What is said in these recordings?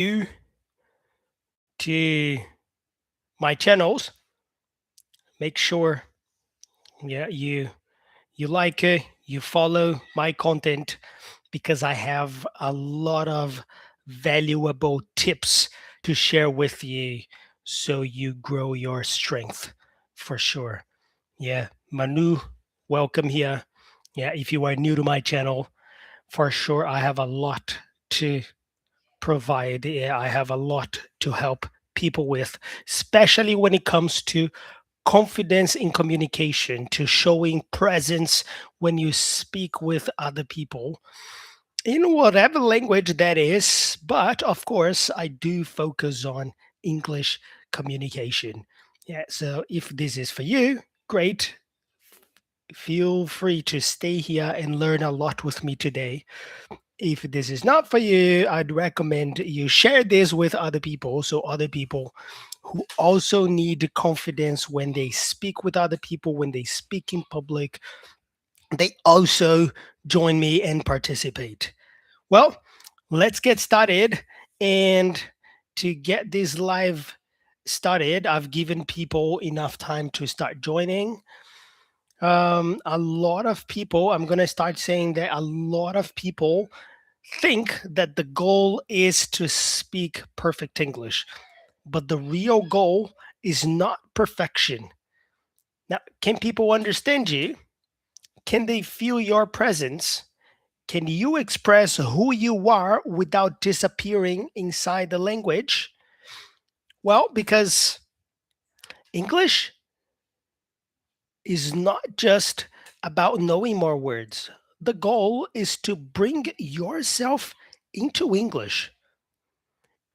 new to my channels, make sure you like it, you follow my content because I have a lot of valuable tips to share with you so you grow your strength for sure. Yeah, Manu, welcome here. Yeah, if you are new to my channel, for sure I have a lot to provide. Yeah, I have a lot to help people with, especially when it comes to confidence in communication, to showing presence when you speak with other people in whatever language that is. But of course, I do focus on English communication. Yeah, so if this is for you, great. Feel free to stay here and learn a lot with me today. If this is not for you, I'd recommend you share this with other people. So, other people who also need confidence when they speak with other people, when they speak in public, they also join me and participate. Well, let's get started. And to get this live started, I've given people enough time to start joining. A lot of people, I'm going to start saying that a lot of people think that the goal is to speak perfect English, but the real goal is not perfection. Now, can people understand you? Can they feel your presence? Can you express who you are without disappearing inside the language? Well, because English is not just about knowing more words. The goal is to bring yourself into English.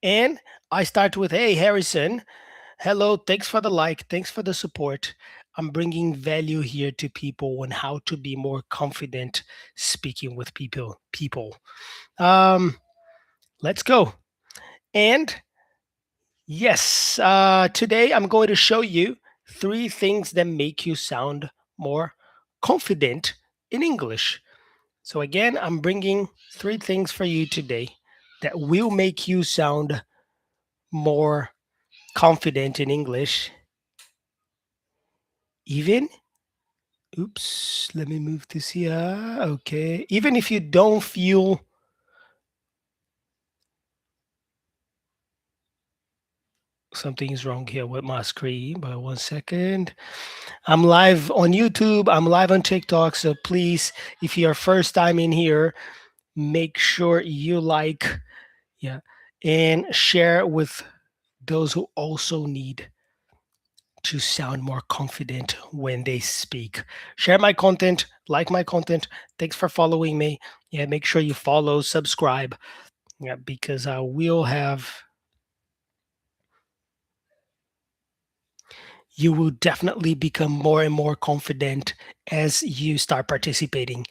And I start with, hey, Harrison, hello, thanks for the like, thanks for the support. I'm bringing value here to people on how to be more confident speaking with people. Um, let's go. And yes, today I'm going to show you three things that make you sound more confident in English. So, again, I'm bringing three things for you today that will make you sound more confident in English. Even, oops, let me move this here. Okay. Even if you don't feel, something is wrong here with my screen, but 1 second. I'm live on YouTube. I'm live on TikTok. So please, if you're first time in here, make sure you like, yeah, and share with those who also need to sound more confident when they speak. Share my content, like my content. Thanks for following me. Yeah, make sure you follow, subscribe. Yeah, because I will have, you will definitely become more and more confident as you start participating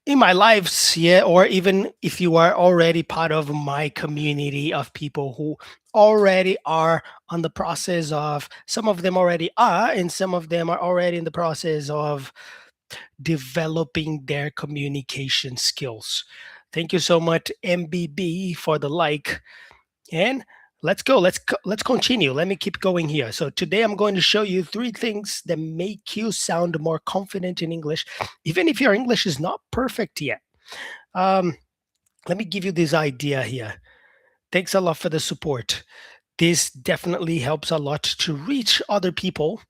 in my lives, yeah, or even if you are already part of my community of people who already are on the process of, some of them already are, and some of them are already in the process of developing their communication skills. Thank you so much, MBB, for the like. And let's go. Let's continue. Let me keep going here. So today I'm going to show you three things that make you sound more confident in English, even if your English is not perfect yet. Um, Let me give you this idea here. Thanks a lot for the support. This definitely helps a lot to reach other people,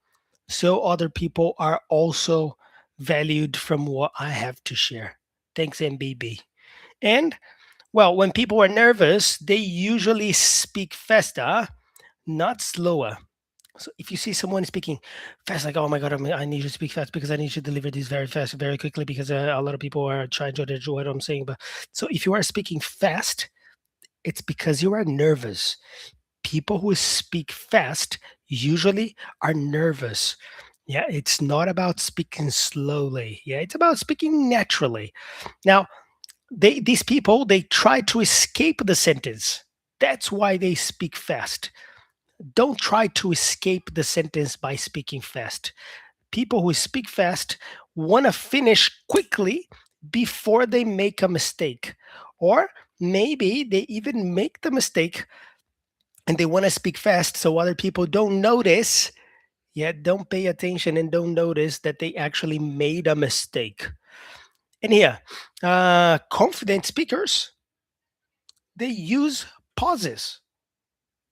so other people are also valued from what I have to share. Thanks, MBB. And well, when people are nervous, they usually speak faster, not slower. So if you see someone speaking fast, like, oh my God, I need you to speak fast because I need you to deliver this very fast, very quickly because a lot of people are trying to understand what I'm saying. But so if you are speaking fast, it's because you are nervous. People who speak fast usually are nervous. Yeah, it's not about speaking slowly. Yeah, it's about speaking naturally. Now, these people, they try to escape the sentence. That's why they speak fast. Don't try to escape the sentence by speaking fast. People who speak fast want to finish quickly before they make a mistake, or Maybe they even make the mistake and they want to speak fast so other people don't notice, yet don't pay attention and don't notice that they actually made a mistake. And here, confident speakers, they use pauses.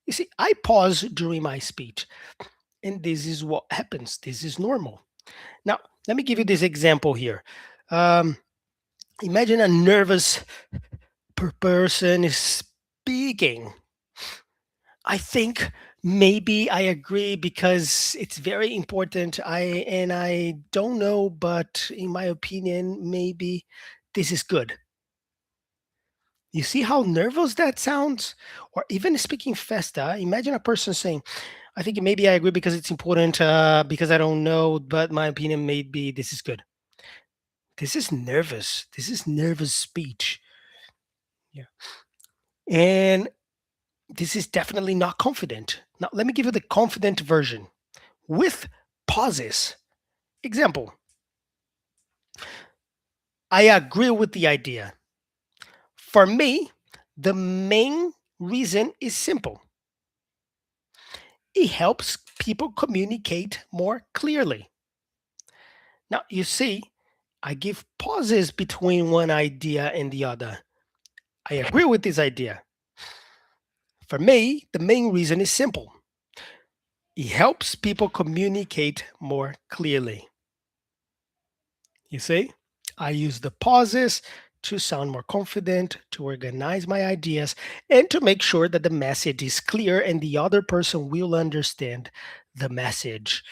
You see, I pause during my speech, and this is what happens. This is normal. Now, let me give you this example here. Um, Imagine a nervous person is speaking. I think maybe I agree because it's very important. I don't know, but in my opinion, maybe this is good. You see how nervous that sounds? Or even speaking faster. Imagine a person saying, I think maybe I agree because it's important, because I don't know, but my opinion maybe this is good. This is nervous. This is nervous speech. Yeah. And this is definitely not confident. Now, let me give you the confident version with pauses. Example, I agree with the idea. For me, the main reason is simple. It helps people communicate more clearly. Now, you see, I give pauses between one idea and the other. I agree with this idea. For me, the main reason is simple. It helps people communicate more clearly. You see, I use the pauses to sound more confident, to organize my ideas, and to make sure that the message is clear and the other person will understand the message.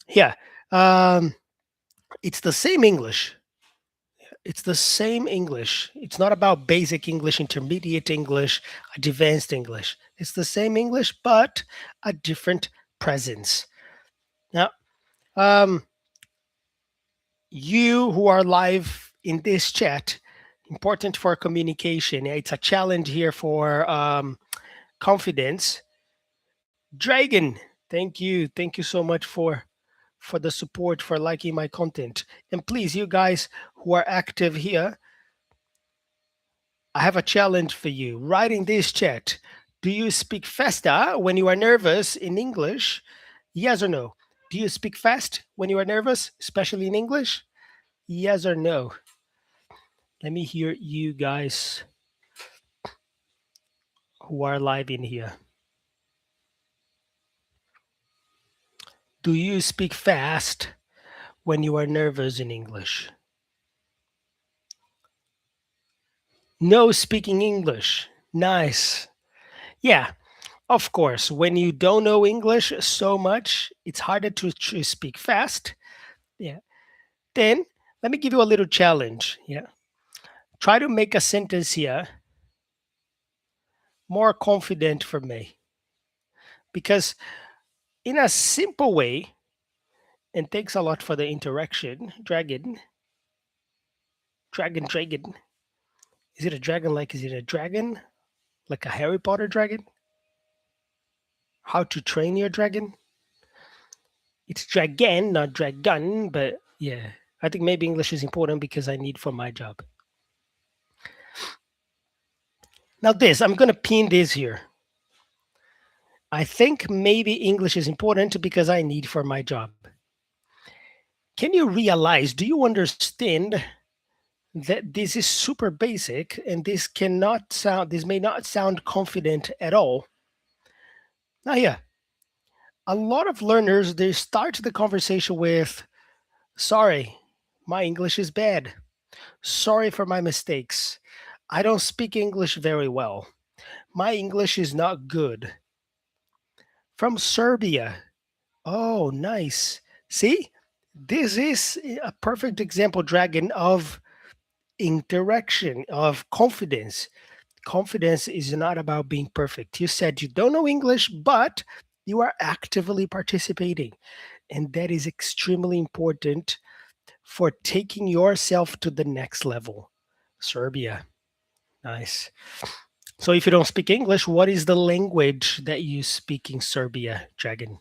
Yeah, um, it's the same English. It's the same English. It's not about basic English, intermediate English, advanced English. It's the same English, but a different presence. Now, um, you who are live in this chat, important for communication. It's a challenge here for confidence. Dragon, thank you. Thank you so much for the support, for liking my content. And please, you guys who are active here, I have a challenge for you. Write in this chat. Do you speak faster when you are nervous in English? Yes or no? Do you speak fast when you are nervous, especially in English? Yes or no? Let me hear you guys who are live in here. Do you speak fast when you are nervous in English? No speaking English. Nice. Yeah, of course. When you don't know English so much, it's harder to speak fast. Yeah. Then let me give you a little challenge. Yeah. Try to make a sentence here more confident for me. Because in a simple way, and thanks a lot for the interaction, dragon. Is it a dragon like, is it a dragon? Like a Harry Potter dragon? How to train your dragon? It's dragon, not dragon, but yeah. I think maybe English is important because I need for my job. Now this, I'm gonna pin this here. I think maybe English is important because I need for my job. Can you realize, do you understand that this is super basic and this may not sound confident at all? Now yeah, a lot of learners, they start the conversation with, sorry, my English is bad. Sorry for my mistakes. I don't speak English very well. My English is not good. From Serbia. Oh, nice. See, this is a perfect example, Dragon, of interaction, of confidence. Confidence is not about being perfect. You said you don't know English, but you are actively participating. And that is extremely important for taking yourself to the next level. Serbia. Nice. So if you don't speak English, what is the language that you speak in Serbia, Dragon?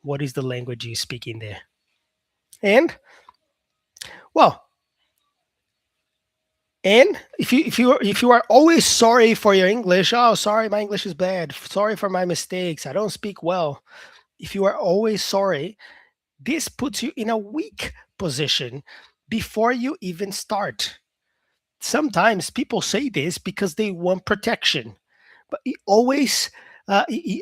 What is the language you speak in there? And well, And if you are always sorry for your English, oh sorry, my English is bad. Sorry for my mistakes. I don't speak well. If you are always sorry, this puts you in a weak position before you even start. Sometimes people say this because they want protection, but it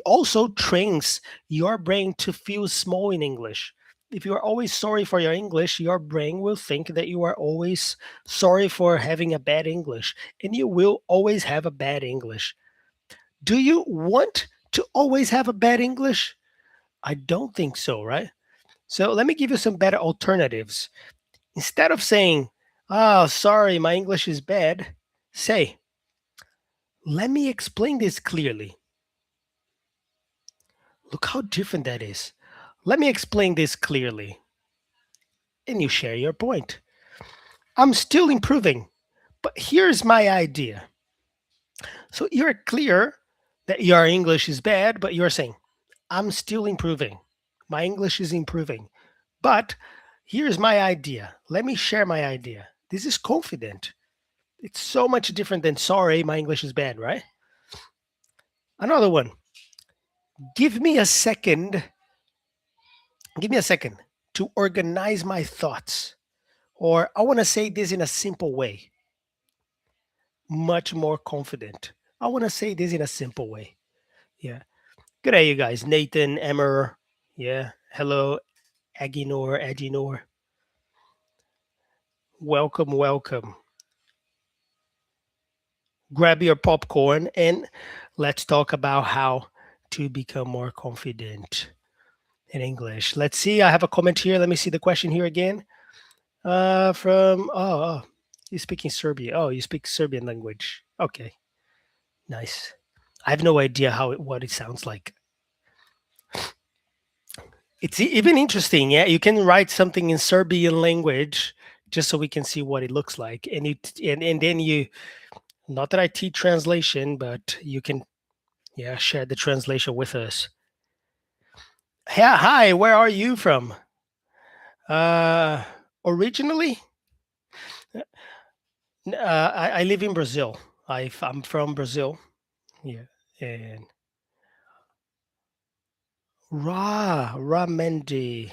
also trains your brain to feel small in English. If you are always sorry for your English, your brain will think that you are always sorry for having a bad English, and you will always have a bad English. Do you want to always have a bad English? I don't think so, right? So let me give you some better alternatives. Instead of saying, "Oh, sorry, my English is bad," say, "Let me explain this clearly." Look how different that is. Let me explain this clearly. And you share your point. I'm still improving, but here's my idea. So you're clear that your English is bad, but you're saying, I'm still improving. My English is improving. But here's my idea. Let me share my idea. This is confident. It's so much different than sorry, my English is bad, right? Another one. Give me a second. Give me a second to organize my thoughts. Or I want to say this in a simple way, much more confident. I want to say this in a simple way. Yeah. Good day, you guys. Nathan, Emmer. Yeah. Hello, Aginor. Welcome, welcome. Grab your popcorn and let's talk about how to become more confident in English. Let's see. I have a comment here. Let me see the question here again. From you speaking Serbian. Oh, you speak Serbian language. Okay, nice. I have no idea what it sounds like. It's even interesting. Yeah, you can write something in Serbian language just so we can see what it looks like, and then you. Not that I teach translation, but you can share the translation with us. Yeah, hi. Where are you from? Uh, Originally, I live in Brazil. I'm from Brazil. Yeah, and Ramendi.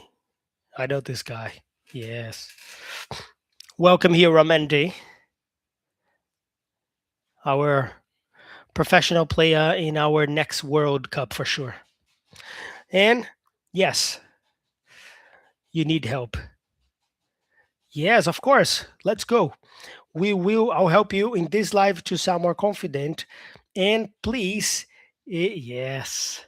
I know this guy. Yes. Welcome here, Ramendi, our professional player in our next World Cup for sure. And yes, you need help. Yes, of course. Let's go. I'll help you in this live to sound more confident. And please, yes,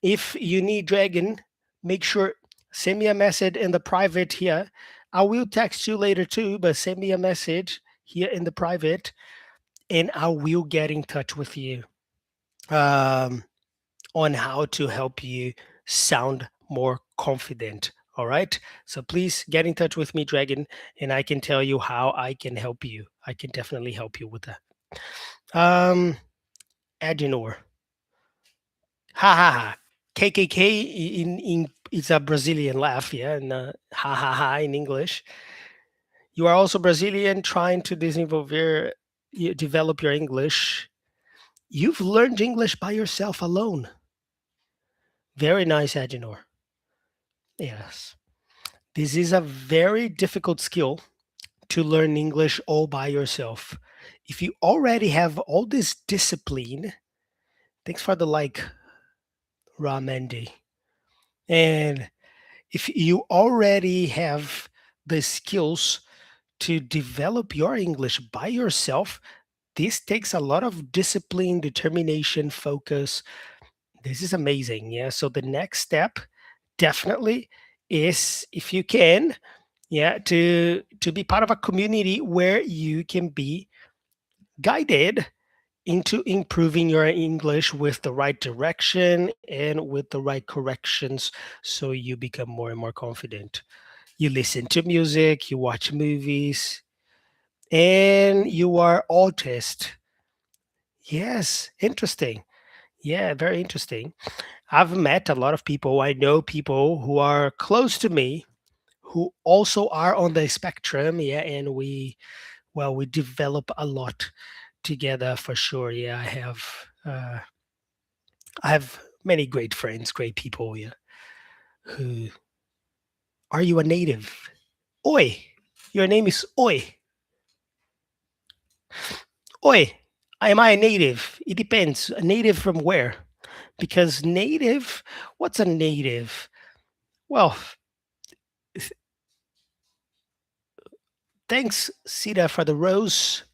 if you need Dragon, make sure send me a message in the private here. I will text you later too, but send me a message here in the private and I will get in touch with you um, on how to help you sound more confident. All right. So please get in touch with me, Dragon, and I can tell you how I can help you. I can definitely help you with that. Um, Adenor. Ha ha ha. KKK in it's a Brazilian laugh, yeah, and ha ha ha in English. You are also Brazilian, trying to develop your English. You've learned English by yourself alone. Very nice, Agenor. Yes. This is a very difficult skill to learn English all by yourself. If you already have all this discipline, thanks for the like, Ramendi. And if you already have the skills to develop your English by yourself, this takes a lot of discipline, determination, focus. This is amazing. Yeah. So the next step definitely is, if you can, to be part of a community where you can be guided into improving your English with the right direction and with the right corrections so you become more and more confident. You listen to music, you watch movies, and you are autist. Yes, interesting. Yeah, very interesting. I've met a lot of people. I know people who are close to me who also are on the spectrum. Yeah, and well, we develop a lot together for sure. Yeah, I have many great friends, great people. Yeah, who are you a native? Oi, your name is Oi. Oi, am I a native? It depends. A native from where? Because native, what's a native? Well, thanks, Sita, for the rose,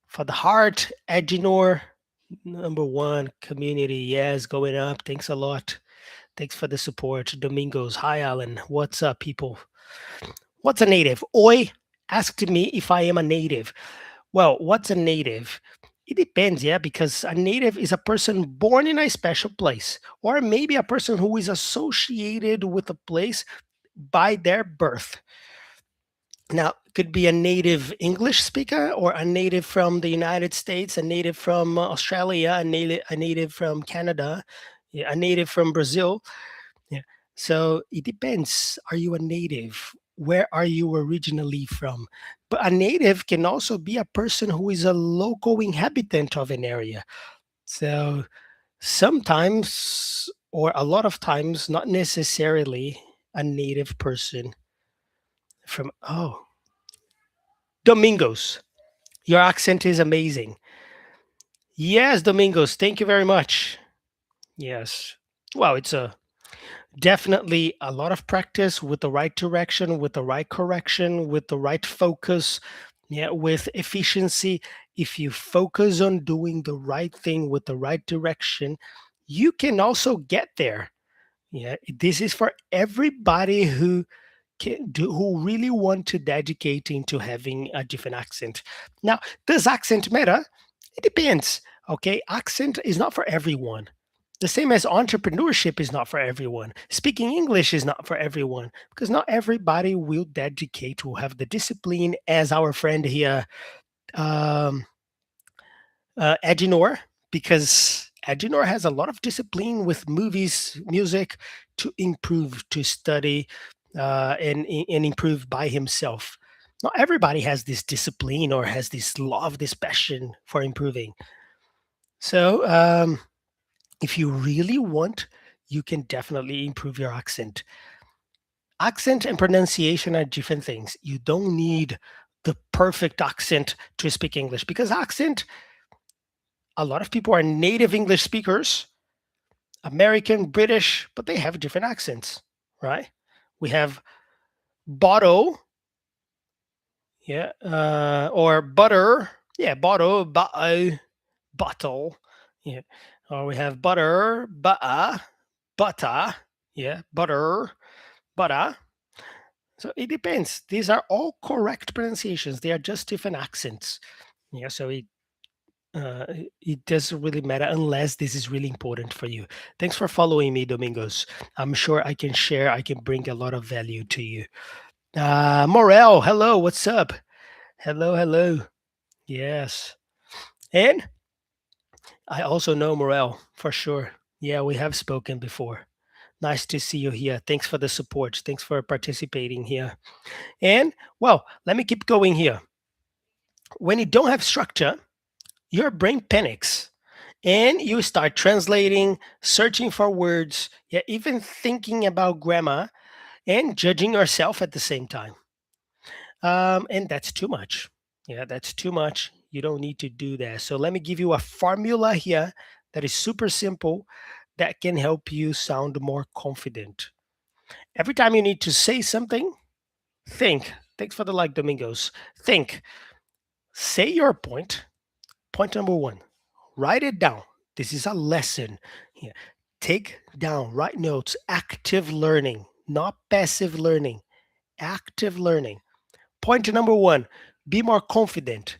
for the heart. Aginor, number one, community. Yes, going up. Thanks a lot. Thanks for the support. Domingos. Hi, Alan. What's up, people? What's a native? Oi asked me if I am a native. Well, what's a native? It depends, yeah, because a native is a person born in a special place, or maybe a person who is associated with a place by their birth. Now, could be a native English speaker, or a native from the United States, a native from Australia, a native from Canada, yeah, a native from Brazil. Yeah. So it depends. Are you a native? Where are you originally from? But a native can also be a person who is a local inhabitant of an area. So sometimes, or a lot of times, not necessarily a native person from, oh, Domingos. Your accent is amazing. Yes, Domingos. Thank you very much. Yes. Well, it's a definitely a lot of practice with the right direction, with the right correction, with the right focus, yeah, with efficiency. If you focus on doing the right thing with the right direction, you can also get there. Yeah, this is for everybody who can do, who really want to dedicate into having a different accent. Now, does accent matter? It depends. Okay, accent is not for everyone. The same as entrepreneurship is not for everyone. Speaking English is not for everyone because not everybody will dedicate, will have the discipline as our friend here, um, Aginor, because Aginor has a lot of discipline with movies, music to improve, to study, and improve by himself. Not everybody has this discipline or has this love, this passion for improving. So, if you really want, you can definitely improve your accent. Accent and pronunciation are different things. You don't need the perfect accent to speak English because accent, a lot of people are native English speakers, American, British, but they have different accents, right? We have bottle, yeah, or butter, yeah, bottle, yeah. Or we have butter, yeah, butter. So it depends. These are all correct pronunciations. They are just different accents. Yeah, so it doesn't really matter unless this is really important for you. Thanks for following me, Domingos. I'm sure I can share, I can bring a lot of value to you. Morel, hello, what's up? Hello, hello. Yes. And I also know Morel for sure. Yeah, we have spoken before. Nice to see you here. Thanks for the support. Thanks for participating here. And well, let me keep going here. When you don't have structure, your brain panics and you start translating, searching for words, yeah, even thinking about grammar and judging yourself at the same time. And that's too much. Yeah, that's too much. You don't need to do that. So let me give you a formula here that is super simple that can help you sound more confident. Every time you need to say something, think. Thanks for the like, Domingos. Think. Say your point. Point number one. Write it down. This is a lesson. Yeah. Take down, write notes, active learning, not passive learning, active learning. Point number one, be more confident.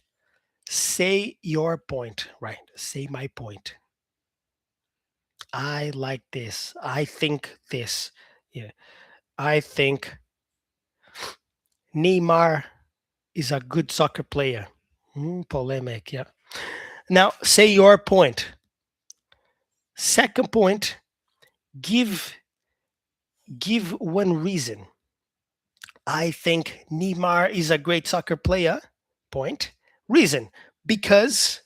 Say your point, right? Say my point. I like this. I think this. Yeah. I think Neymar is a good soccer player. Polemic, yeah. Now, say your point. Second point, give give one reason. I think Neymar is a great soccer player. point, reason, because,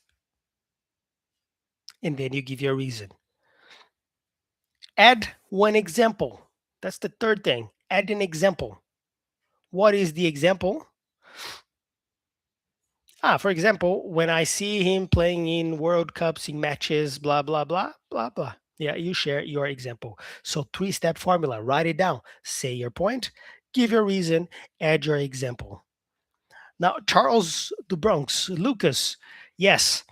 and then you give your reason. Add one example. That's the third thing. Add an example. What is the example? For example, when I see him playing in World Cups, in matches, blah, blah, blah, blah, blah. Yeah, you share your example. So three-step formula, write it down. Say your point, give your reason, add your example. Now, Charles the Bronx, Lucas, yes,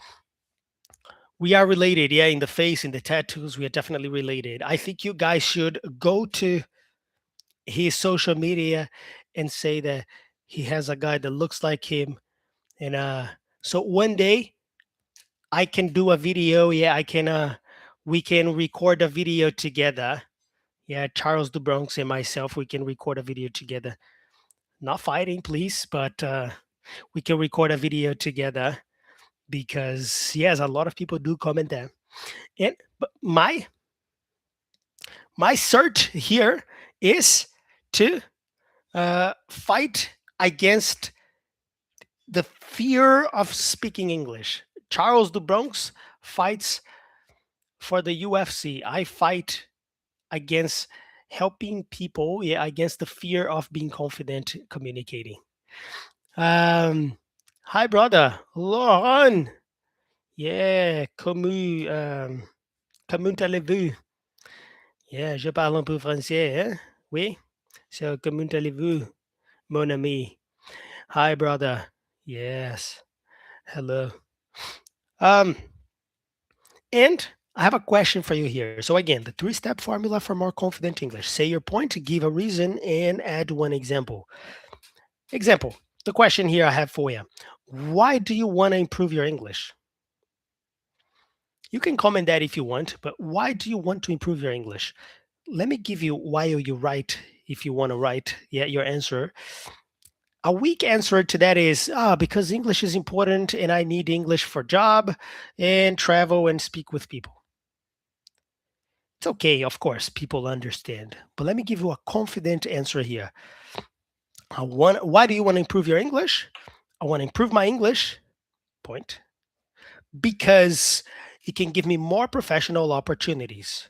we are related. Yeah, in the face, in the tattoos, we are definitely related. I think you guys should go to his social media and say that he has a guy that looks like him. And so one day I can do a video. Yeah, I can. We can record a video together. Yeah, Charles the Bronx and myself, we can record a video together. Not fighting, please, but we can record a video together because yes, a lot of people do comment that. And but my search here is to fight against the fear of speaking English. Charles the Bronx fights for the UFC. I fight against helping people, yeah, against the fear of being confident communicating. Um, Hi, brother. Laurent. Yeah, comment allez-vous? Yeah, je parle un peu français, hein? Oui. So, comment allez-vous, mon ami? Hi, brother. Yes. Hello. Um, and I have a question for you here. So again, the three-step formula for more confident English. Say your point, give a reason, and add one example. Example. The question here I have for you. Why do you want to improve your English? You can comment that if you want, but why do you want to improve your English? Let me give you why you write if you want to write your answer. A weak answer to that is because English is important and I need English for job and travel and speak with people. It's okay, of course, people understand. But let me give you a confident answer here. Why do you want to improve your English? I want to improve my English, point, because it can give me more professional opportunities.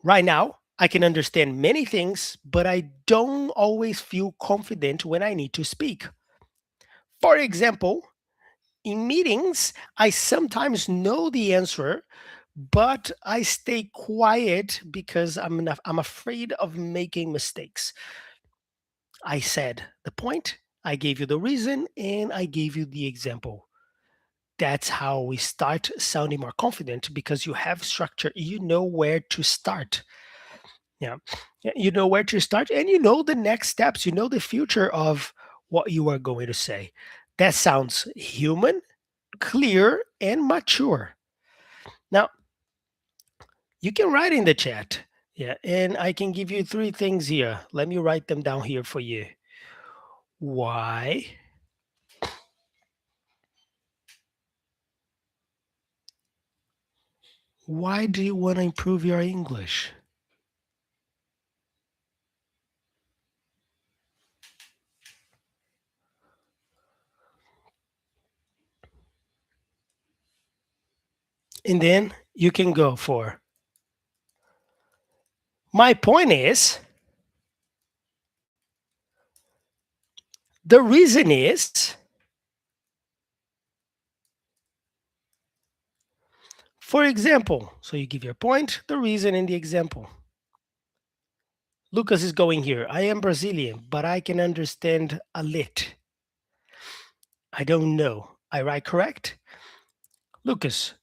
Right now, I can understand many things, but I don't always feel confident when I need to speak. For example, in meetings, I sometimes know the answer, but I stay quiet because I'm afraid of making mistakes. I said the point, I gave you the reason, and I gave you the example. That's how we start sounding more confident because you have structure. You know where to start. Yeah. You know where to start and you know the next steps. You know the future of what you are going to say. That sounds human, clear, and mature. Now, you can write in the chat. Yeah. And I can give you three things here. Let me write them down here for you. Why? Why do you want to improve your English? And then you can go for my point is the reason is for example. So you give your point, the reason, and the example. Lucas is going here. I am Brazilian, but I can understand a lit. I don't know. I write correct? Lucas,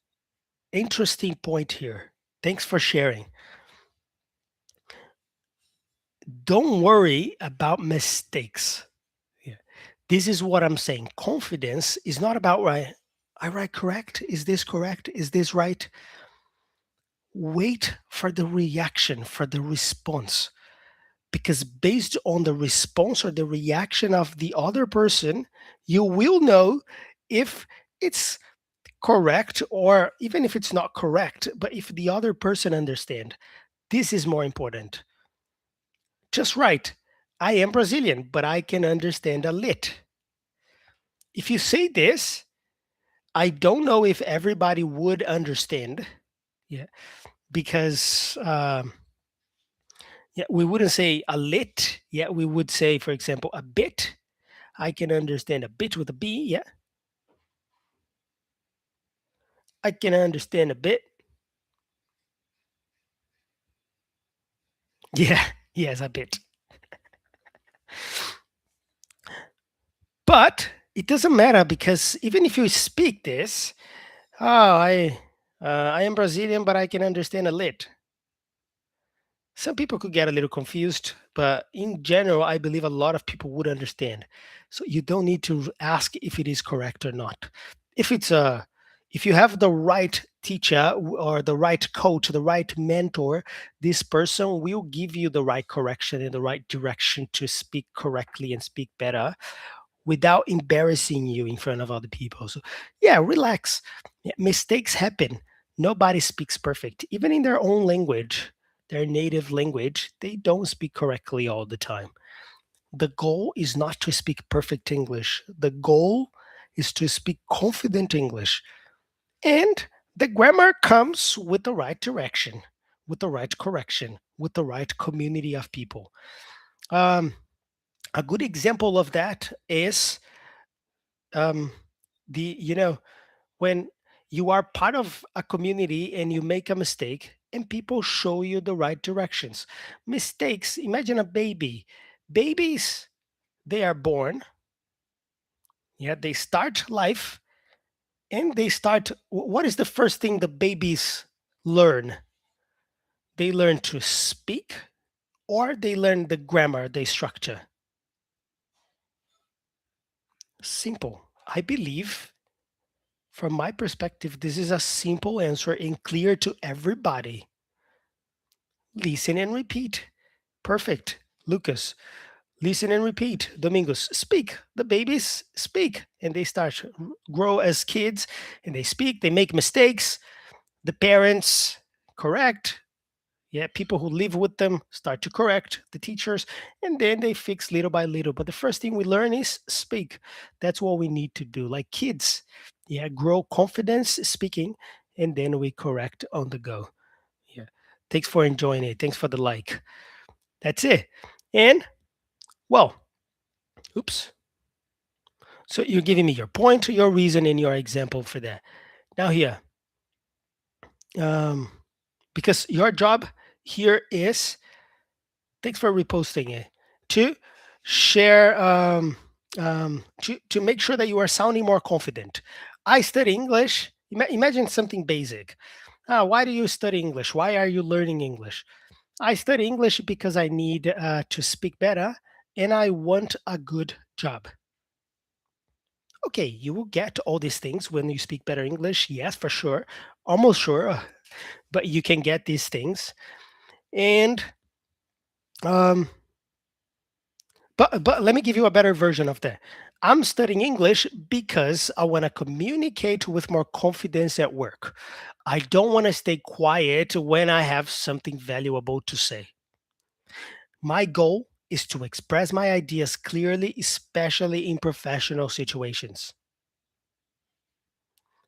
interesting point here. Thanks for sharing. Don't worry about mistakes. Yeah. This is what I'm saying. Confidence is not about right. I write correct. Is this correct? Is this right? Wait for the reaction, for the response. Because based on the response or the reaction of the other person, you will know if it's correct or even if it's not correct, but if the other person understand. This is more important. Just right. I am Brazilian, but I can understand a lit. If you say this, I don't know if everybody would understand. Yeah, because yeah, we wouldn't say a lit. Yeah, we would say, for example, a bit. I can understand a bit with a B. Yeah, I can understand a bit. Yeah, yes, a bit. But it doesn't matter because even if you speak this, oh, I am Brazilian, but I can understand a lit. Some people could get a little confused, but in general, I believe a lot of people would understand. So you don't need to ask if it is correct or not. If it's a if you have the right teacher or the right coach, the right mentor, this person will give you the right correction and the right direction to speak correctly and speak better without embarrassing you in front of other people. So, yeah, relax. Yeah, mistakes happen. Nobody speaks perfect. Even in their own language, their native language, they don't speak correctly all the time. The goal is not to speak perfect English. The goal is to speak confident English. And the grammar comes with the right direction, with the right correction, with the right community of people. Um, a good example of that is um, when you are part of a community and you make a mistake and people show you the right directions. Mistakes, imagine a baby. Babies, they are born, yeah, they start life and they start. What is the first thing the babies learn? They learn to speak or they learn the grammar, the structure. Simple. I believe, from my perspective, this is a simple answer and clear to everybody. Listen and repeat. Perfect. Lucas, listen and repeat. Domingos, speak. The babies speak and they start grow as kids and they speak, they make mistakes. The parents correct. Yeah, people who live with them start to correct the teachers and then they fix little by little. But the first thing we learn is speak. That's what we need to do. Like kids, yeah, grow confidence speaking and then we correct on the go. Yeah. Thanks for enjoying it. Thanks for the like. That's it. And well, oops. So you're giving me your point, your reason, and your example for that. Now here, um, because your job here is, thanks for reposting it, to share, to make sure that you are sounding more confident. I study English. Imagine something basic. Why do you study English? Why are you learning English? I study English because I need to speak better and I want a good job. Okay, you will get all these things when you speak better English. Yes, for sure. Almost sure. But you can get these things. And um but let me give you a better version of that. I'm studying English because I want to communicate with more confidence at work. I don't want to stay quiet when I have something valuable to say. My goal is to express my ideas clearly, especially in professional situations.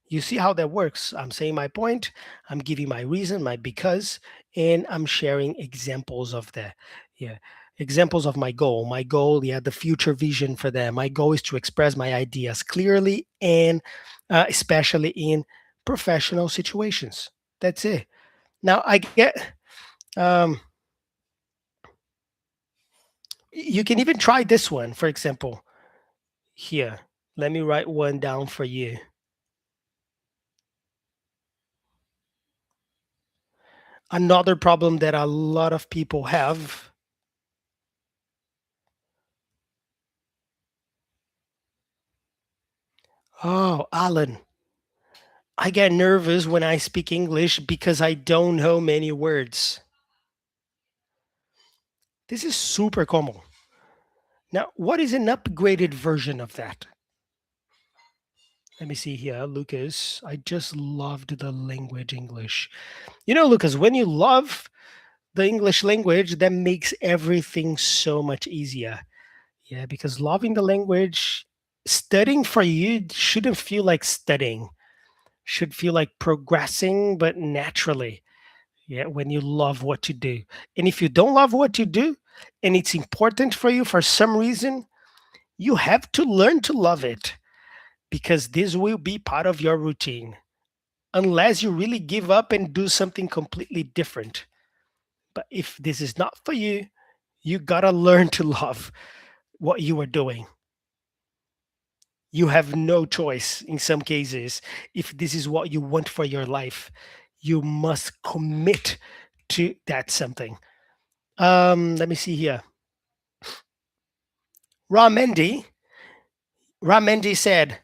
You see how that works. I'm saying my point, I'm giving my reason, my because, and I'm sharing examples of that. Yeah. Examples of my goal. My goal, yeah, the future vision for that. My goal is to express my ideas clearly and especially in professional situations. That's it. Now I get um you can even try this one, for example. Here, let me write one down for you. Another problem that a lot of people have. Oh, Alan, I get nervous when I speak English because I don't know many words. This is super common. Now, what is an upgraded version of that? Let me see here, Lucas. I just loved the language English. You know, Lucas, when you love the English language, that makes everything so much easier. Yeah, because loving the language Studying for you shouldn't feel like studying, should feel like progressing, but naturally. Yeah, when you love what you do. And if you don't love what you do and it's important for you for some reason, you have to learn to love it because this will be part of your routine unless you really give up and do something completely different. But if this is not for you, you gotta learn to love what you are doing. You have no choice in some cases. If this is what you want for your life, you must commit to that something. Let me see here. Ramendi, Ramendi said,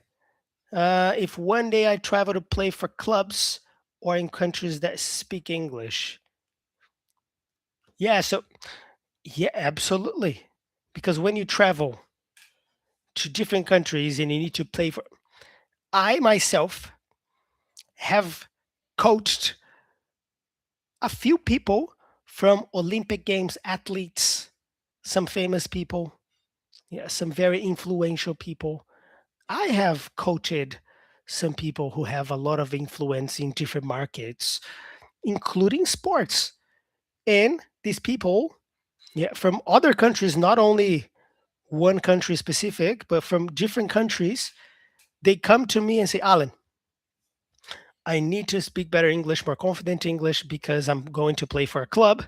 if one day I travel to play for clubs or in countries that speak English. Yeah, so yeah, absolutely. Because when you travel to different countries and you need to play for, I myself have coached a few people from Olympic Games athletes, some famous people, yeah, some very influential people. I have coached some people who have a lot of influence in different markets, including sports. And these people, yeah, from other countries, not only one country specific, but from different countries, they come to me and say, Alan, I need to speak better English, more confident English, because I'm going to play for a club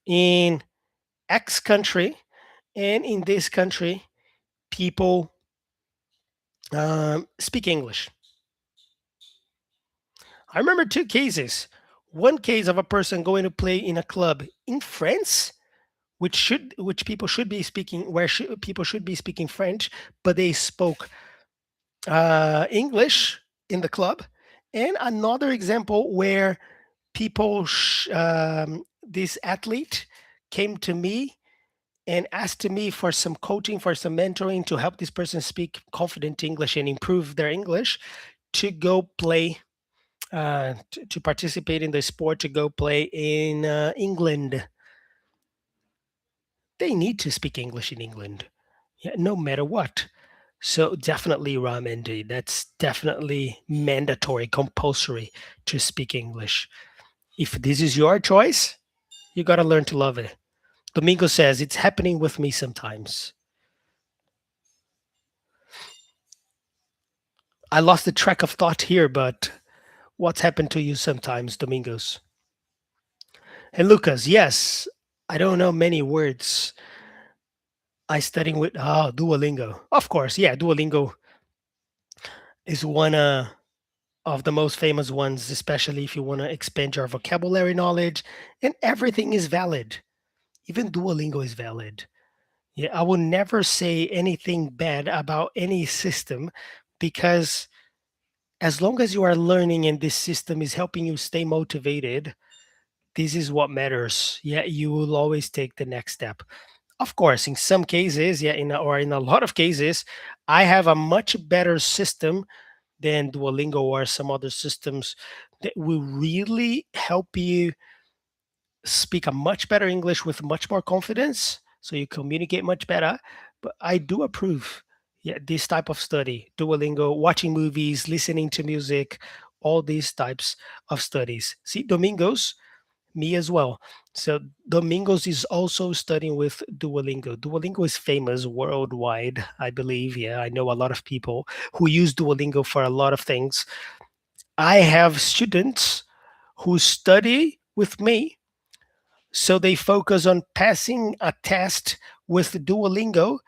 in X country. And in this country, people speak English. I remember two cases. One case of a person going to play in a club in France, which people should be speaking, where people should be speaking French, but they spoke English in the club. And another example where this athlete came to me and asked me for some coaching, for some mentoring to help this person speak confident English and improve their English to go play, to participate in the sport, to go play in England. They need to speak English in England, yeah, no matter what. So definitely, Ramendi, that's definitely mandatory, compulsory to speak English. If this is your choice, you got to learn to love it. Domingo says it's happening with me sometimes. I lost the track of thought here, but what's happened to you sometimes, Domingos? And Lucas, yes, I don't know many words. I studying with Duolingo. Of course, yeah, Duolingo is one of the most famous ones, especially if you want to expand your vocabulary knowledge, and everything is valid. Even Duolingo is valid. Yeah, I will never say anything bad about any system because as long as you are learning and this system is helping you stay motivated, this is what matters. Yeah, you will always take the next step. Of course, in some cases, yeah, or in a lot of cases, I have a much better system than Duolingo or some other systems that will really help you speak a much better English with much more confidence, so you communicate much better. But I do approve, yeah, this type of study, Duolingo, watching movies, listening to music, all these types of studies. See, Domingos, me as well. So Domingos is also studying with Duolingo. Duolingo is famous worldwide, I believe. Yeah, I know a lot of people who use Duolingo for a lot of things. I have students who study with me, so they focus on passing a test with Duolingo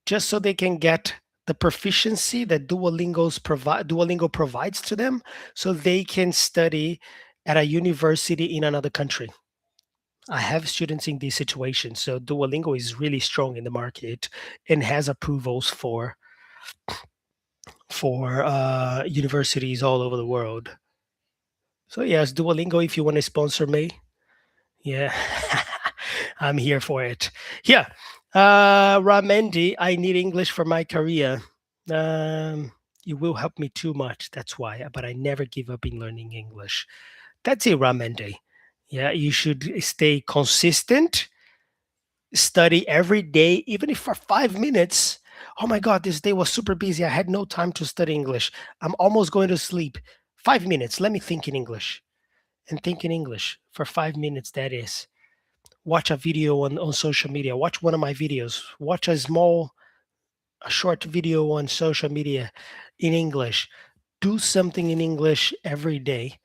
just so they can get the proficiency that Duolingo provides to them so they can study at a university in another country. I have students in these situations, so Duolingo is really strong in the market and has approvals for universities all over the world. So yes, Duolingo, if you want to sponsor me, yeah, I'm here for it. Yeah, Ramendi, I need English for my career. Um, you will help me too much. That's why, but I never give up in learning English. That's it, Ramendi. Yeah, you should stay consistent, study every day, even if for 5 minutes. Oh my God, this day was super busy. I had no time to study English. I'm almost going to sleep. 5 minutes. Let me think in English and think in English for 5 minutes. That is. Watch a video on social media. Watch one of my videos. Watch a short video on social media in English. Do something in English every day.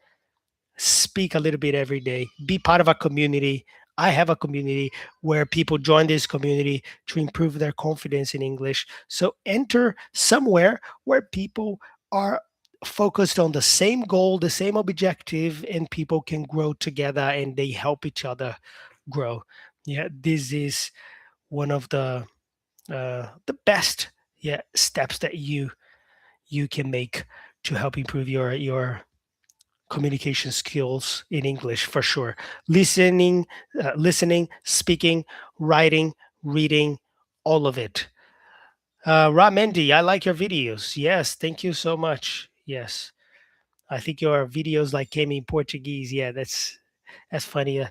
Speak a little bit every day. Be part of a community. I have a community where people join this community to improve their confidence in English. So enter somewhere where people are focused on the same goal, the same objective, and people can grow together and they help each other grow. Yeah, this is one of the best, yeah, steps that you can make to help improve your communication skills in English for sure. Listening, speaking, writing, reading, all of it. Ramendi, I like your videos. Yes, thank you so much. Yes, I think your videos like came in Portuguese. Yeah, that's funny.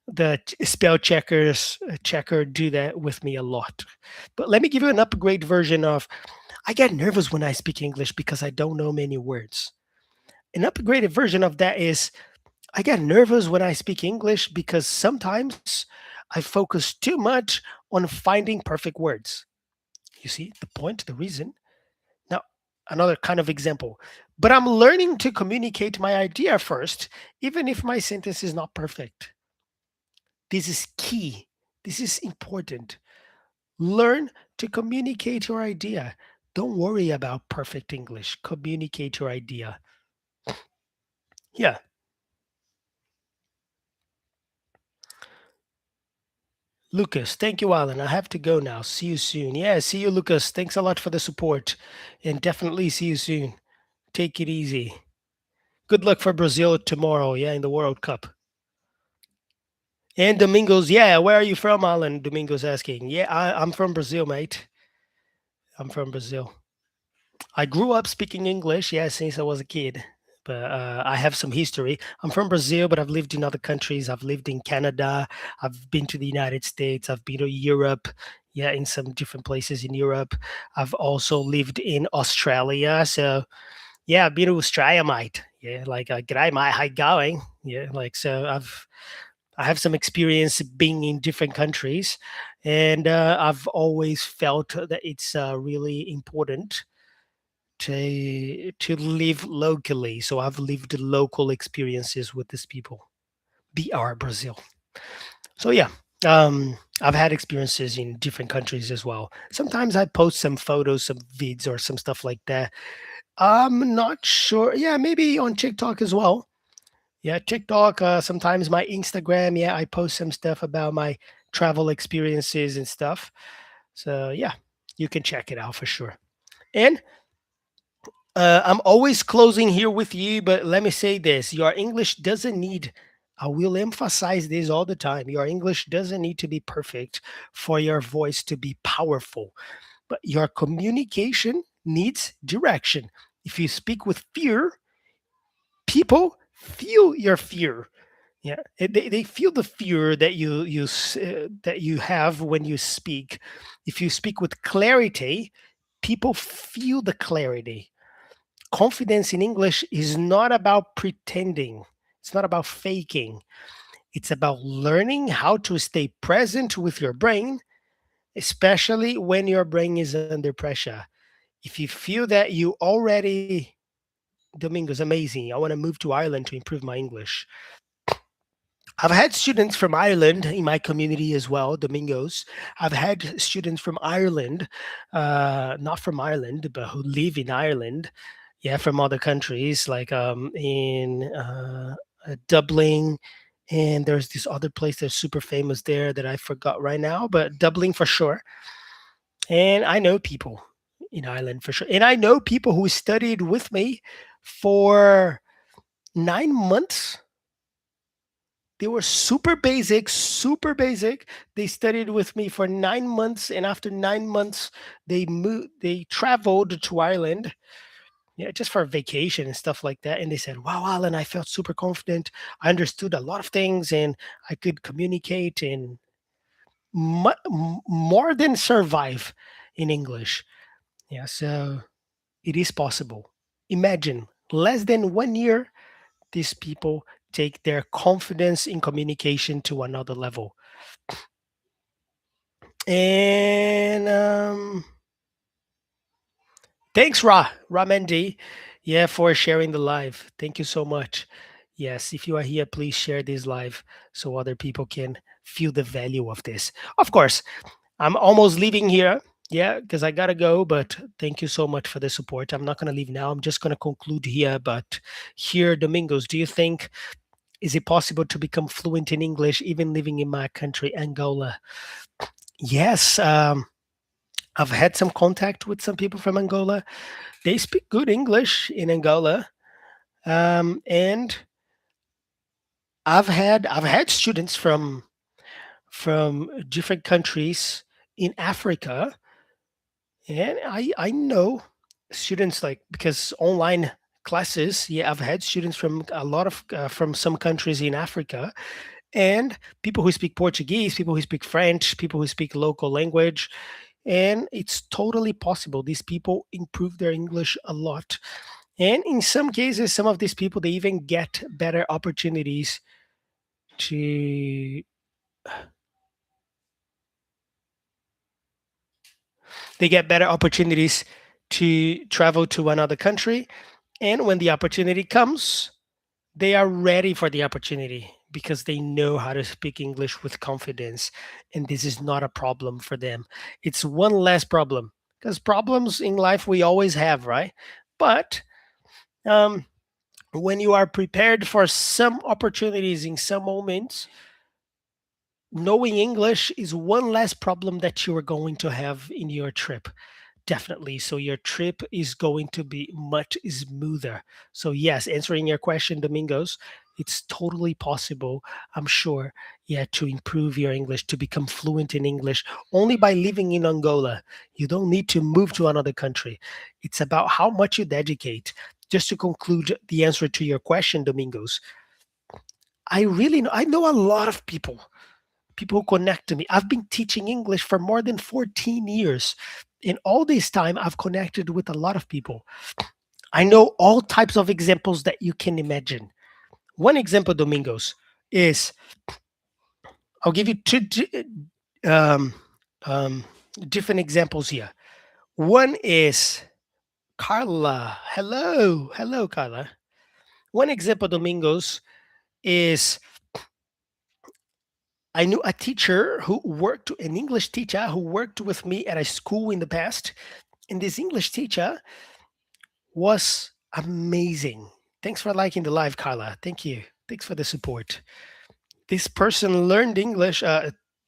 The spell checker do that with me a lot. But let me give you an upgrade version of I get nervous when I speak English because I don't know many words. An upgraded version of that is I get nervous when I speak English because sometimes I focus too much on finding perfect words. You see the point, the reason? Now, another kind of example. But I'm learning to communicate my idea first, even if my sentence is not perfect. This is key. This is important. Learn to communicate your idea. Don't worry about perfect English. Communicate your idea. Yeah. Lucas, thank you, Alan. I have to go now. See you soon. Yeah, see you, Lucas. Thanks a lot for the support. And definitely see you soon. Take it easy. Good luck for Brazil tomorrow, yeah, in the World Cup. And Domingos, yeah, where are you from, Alan? Domingos asking. Yeah, I'm from Brazil, mate. I'm from Brazil. I grew up speaking English, yeah, since I was a kid. But I have some history. I'm from Brazil, but I've lived in other countries. I've lived in Canada. I've been to the United States. I've been to Europe. Yeah, in some different places in Europe. I've also lived in Australia. So yeah, I've been to Australia, mate. Yeah, like g'day, mate. How you going? Yeah, like so. I have some experience being in different countries, and I've always felt that it's really important to live locally. So I've lived local experiences with these people. BR Brazil. So yeah, I've had experiences in different countries as well. Sometimes I post some photos, some vids, or some stuff like that. I'm not sure. Yeah, maybe on TikTok as well. Yeah, TikTok. Sometimes my Instagram. Yeah, I post some stuff about my travel experiences and stuff. So yeah, you can check it out for sure. And I'm always closing here with you, but let me say this: your English doesn't need. I will emphasize this all the time. Your English doesn't need to be perfect for your voice to be powerful, but your communication needs direction. If you speak with fear, people feel your fear. Yeah, they feel the fear that that you have when you speak. If you speak with clarity, people feel the clarity. Confidence in English is not about pretending. It's not about faking. It's about learning how to stay present with your brain, especially when your brain is under pressure. If you feel that you already, Domingo's amazing. I want to move to Ireland to improve my English. I've had students from Ireland in my community as well, Domingos. I've had students from Ireland, not from Ireland, but who live in Ireland. Yeah, from other countries like in Dublin, and there's this other place that's super famous there that I forgot right now, but Dublin for sure. And I know people in Ireland for sure, and I know people who studied with me for 9 months. They were super basic, super basic. They studied with me for 9 months, and after 9 months, they moved. They traveled to Ireland, yeah, just for a vacation and stuff like that. And they said, "Wow, Alan, I felt super confident. I understood a lot of things, and I could communicate and more than survive." in English. Yeah, so it is possible. Imagine less than 1 year, these people take their confidence in communication to another level. And thanks, Ramendi, yeah, for sharing the live. Thank you so much. Yes, if you are here, please share this live so other people can feel the value of this. Of course, I'm almost leaving here. Yeah, because I gotta go, but thank you so much for the support. I'm not gonna leave now. I'm just gonna conclude here. But here, Domingos, do you think is it possible to become fluent in English even living in my country, Angola? Yes, I've had some contact with some people from Angola. They speak good English in Angola, and I've had students from different countries in Africa, and I know students like because online classes. Yeah, I've had students from a lot of from some countries in Africa, and people who speak Portuguese, people who speak French, people who speak local language, and it's totally possible. These people improve their English a lot, and in some cases, some of these people they even get better opportunities to they get better opportunities to travel to another country, and when the opportunity comes, they are ready for the opportunity because they know how to speak English with confidence, and this is not a problem for them. It's one less problem because problems in life we always have, right? But um, when you are prepared for some opportunities in some moments, knowing English is one less problem that you are going to have in your trip. Definitely. So your trip is going to be much smoother. So yes, answering your question, Domingos, it's totally possible, I'm sure, yeah, to improve your English, to become fluent in English only by living in Angola. You don't need to move to another country. It's about how much you dedicate. Just to conclude the answer to your question, Domingos, I know a lot of people who connect to me. I've been teaching English for more than 14 years. In all this time, I've connected with a lot of people. I know all types of examples that you can imagine. One example, Domingos, is I'll give you um, um, different examples here. One is Carla. Hello. Hello, Carla. One example, Domingos, is I knew a teacher who worked, an English teacher who worked with me at a school in the past. And this English teacher was amazing. Thanks for liking the live, Carla. Thank you. Thanks for the support. This person learned English,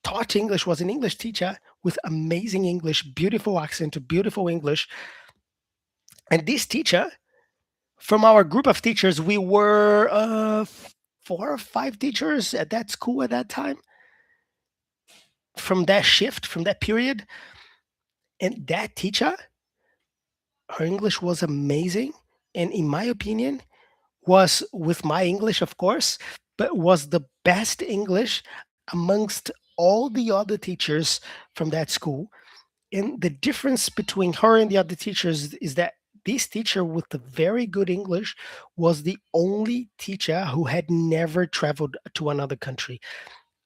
taught English, was an English teacher with amazing English, beautiful accent, beautiful English. And this teacher, from our group of teachers, we were 4 or 5 teachers at that school at that time, from that shift, from that period. And that teacher, her English was amazing. And in my opinion, was with my English, of course, but was the best English amongst all the other teachers from that school. And the difference between her and the other teachers is that this teacher with the very good English was the only teacher who had never traveled to another country.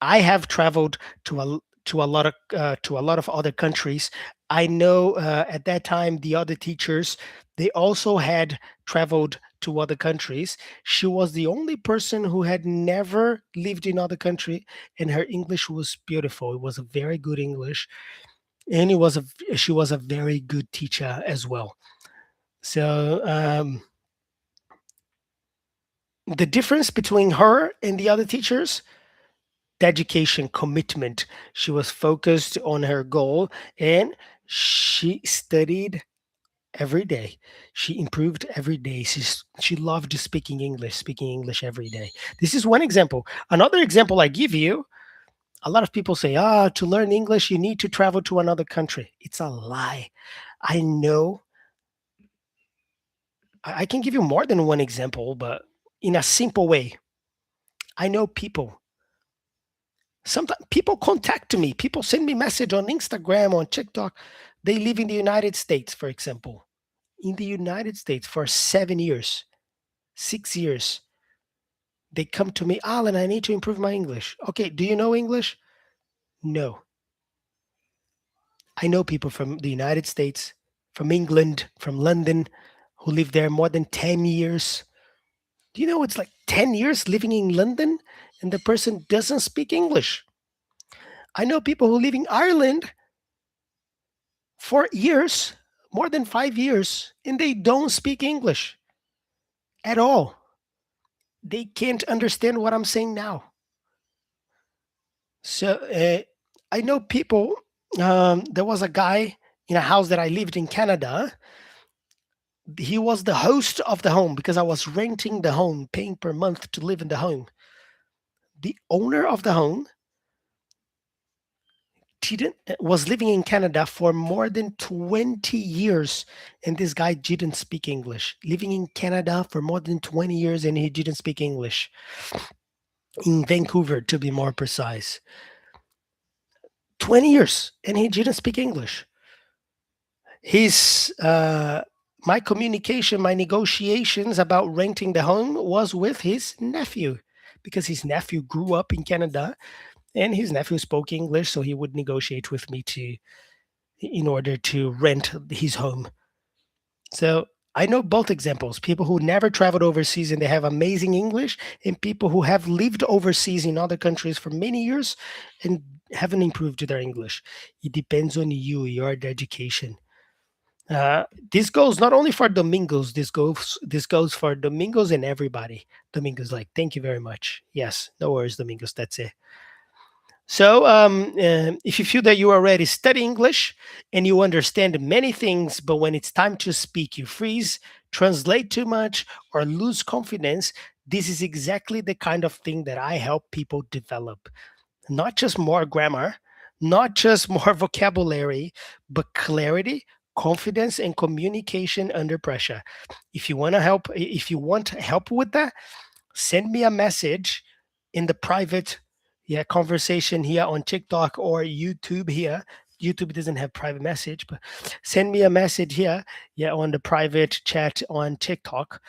I have traveled to a lot of other countries. I know at that time the other teachers they also had traveled to other countries. She was the only person who had never lived in other country, and her English was beautiful. It was a very good English, and she was a very good teacher as well. So the difference between her and the other teachers dedication, commitment. She was focused on her goal and she studied every day. She improved every day. She loved speaking English every day. This is one example. Another example I give you, a lot of people say, to learn English, you need to travel to another country. It's a lie. I know I can give you more than one example, but in a simple way, I know people Sometimes people contact me. People send me message on Instagram, on TikTok. They live in the United States, for example. In the United States for 7 years, 6 years. They come to me, Alan, I need to improve my English. Okay, do you know English? No. I know people from the United States, from England, from London, who live there more than 10 years. Do you know it's like 10 years living in London and the person doesn't speak English? I know people who live in Ireland for years, more than 5 years, and they don't speak English at all. They can't understand what I'm saying now. So I know people. There was a guy in a house that I lived in Canada. He was the host of the home because I was renting the home, paying per month to live in the home. The owner of the home didn't was living in Canada for more than 20 years, and this guy didn't speak English. Living in Canada for more than 20 years and he didn't speak English. In Vancouver, to be more precise. 20 years and he didn't speak English. His My communication, my negotiations about renting the home was with his nephew because his nephew grew up in Canada and his nephew spoke English, so he would negotiate with me to in order to rent his home. So I know both examples, people who never traveled overseas and they have amazing English, and people who have lived overseas in other countries for many years and haven't improved their English. It depends on you, your dedication. Uh, this goes not only for Domingos, this goes for Domingos and everybody. Domingos, like, thank you very much. Yes, no worries, Domingos. That's it. So, if you feel that you already study English and you understand many things, but when it's time to speak, you freeze, translate too much, or lose confidence, this is exactly the kind of thing that I help people develop. Not just more grammar, not just more vocabulary, but clarity, confidence, and communication under pressure. If you want help with that, send me a message in the private, yeah, conversation here on TikTok or YouTube here. YouTube doesn't have private message, but send me a message here, yeah, on the private chat on TikTok.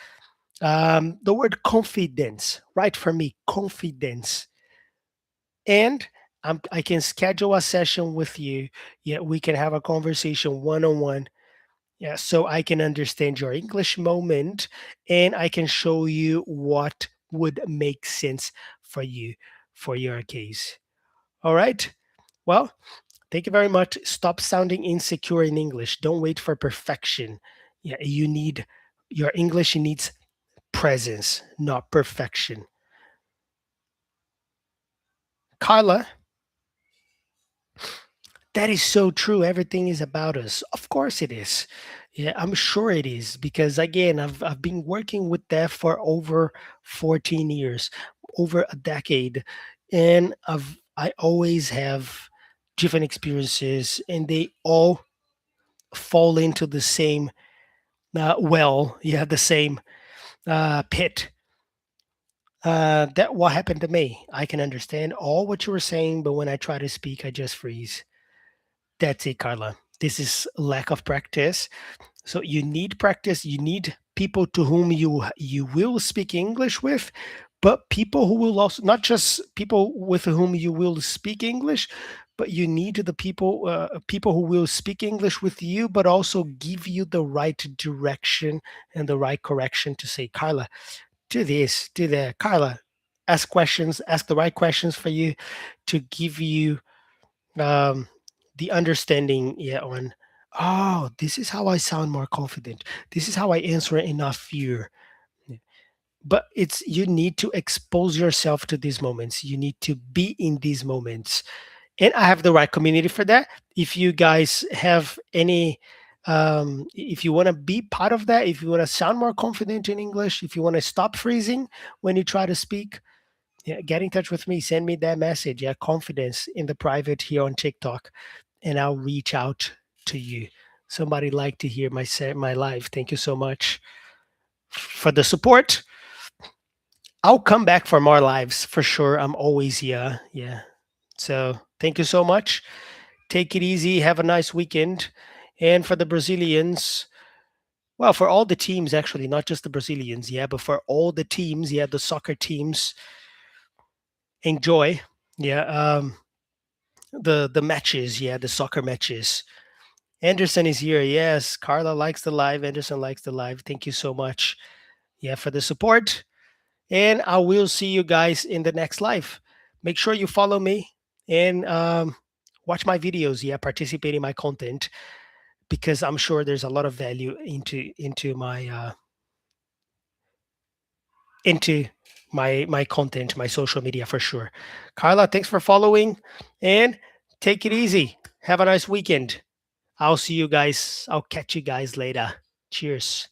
The word confidence, right, for me, confidence, and I can schedule a session with you. Yeah, we can have a conversation one on one. Yeah, so I can understand your English moment and I can show you what would make sense for you for your case. All right. Well, thank you very much. Stop sounding insecure in English. Don't wait for perfection. Yeah, you need your English needs presence, not perfection. Carla, that is so true. Everything is about us. Of course it is. Yeah, I'm sure it is because again, I've been working with that for over 14 years, over a decade, and I always have different experiences, and they all fall into the same well. Yeah, the same pit. That what happened to me. I can understand all what you were saying, but when I try to speak, I just freeze. That's it, Carla. This is lack of practice. So you need practice. You need people to whom you will speak English with, but people who will also not just people with whom you will speak English, but you need the people who will speak English with you, but also give you the right direction and the right correction to say, Carla, do this, do that. Carla, ask questions, ask the right questions for you to give you um, the understanding, yeah, on, oh, this is how I sound more confident, this is how I answer enough fear. Yeah. But it's you need to expose yourself to these moments, you need to be in these moments, and I have the right community for that. If you guys have any if you want to be part of that, if you want to sound more confident in English, if you want to stop freezing when you try to speak, yeah, get in touch with me. Send me that message. Yeah, confidence in the private here on TikTok, and I'll reach out to you. Somebody like to hear my live. Thank you so much for the support. I'll come back for more lives for sure. I'm always here. Yeah. So thank you so much. Take it easy. Have a nice weekend. And for the Brazilians, well, for all the teams, actually, not just the Brazilians, yeah, but for all the teams, yeah, the soccer teams, enjoy, yeah, the matches, yeah, the soccer matches. Anderson is here. Yes, Carla likes the live. Anderson likes the live. Thank you so much, yeah, for the support. And I will see you guys in the next live. Make sure you follow me and watch my videos. Yeah, participate in my content because I'm sure there's a lot of value into my into my content, my social media for sure. Carla, thanks for following and take it easy. Have a nice weekend. I'll see you guys. I'll catch you guys later. Cheers.